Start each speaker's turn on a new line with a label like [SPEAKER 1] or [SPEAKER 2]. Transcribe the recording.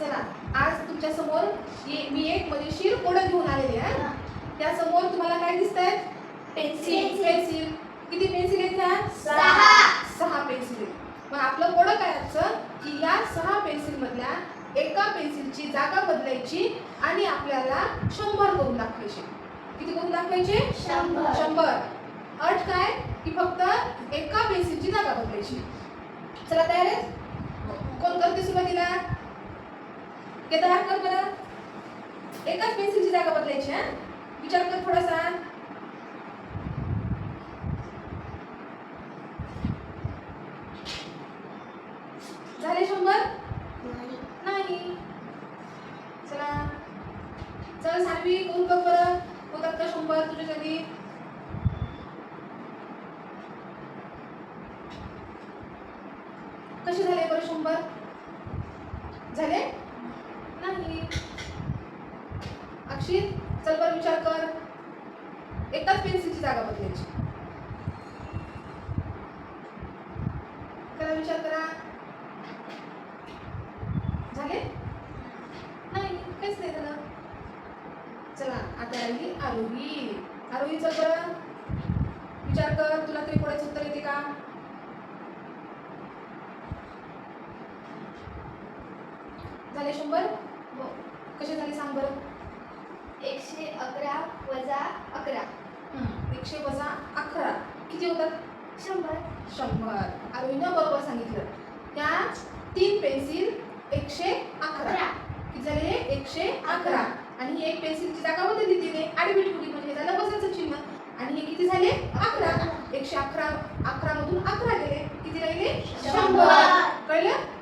[SPEAKER 1] चला आज तुमच्या समोर मी एक मजेशीर कोडं घेऊन आलेली आहे. त्या समोर तुम्हाला काय दिसतंय? पेन्सिल. किती पेन्सिल आहेत ह्या? 6 पेन्सिल आहेत. पण आपलं कोडं काय असतं की या 6 पेन्सिल मधल्या एका पेन्सिलची जागा बदलायची आणि आपल्याला 100 करून दाखवायचे. किती करून दाखवायचे? 100. अट काय की फक्त एका पेन्सिलची जागा बदलायची. चला तयार आहे? कोण करते सुरुवातीला? केदार कर बरं. एकाच पेन्सिलची जागा बदलायची. हा विचार कर थोडासा. झाले 100? नाही. चला चल सानवी करून बघ बरं. होतात का 100 तुझ्यासाठी? कसे झाले बरं 100? झाले नाही. अक्षित चल बरं विचार कर. एकाच पेन्सिलची जागा बदलायची. करा विचार करा. झाले नाही. काहीच नाही झालं. चला आता राहिली आरोही चल बरं विचार कर. तुला तरी कोणाचं उत्तर येते का? झाले 100? हो. कसे झाले सांग बरं.
[SPEAKER 2] 111 वजा 11.
[SPEAKER 1] 100 वजा 11 किती होतात? 100. आरोहीनं बरोबर सांगितलं. त्या 3 पेन्सिल 111 किती झाले? 111. आणि ही एक पेन्सिलची जागा बदलली तिने. आडवी ठेवली म्हणजे झालं बसायचं चिन्ह. आणि हे किती झाले? 11. 111 मधून 11 गेले. किती राहिले? 100. कळलं?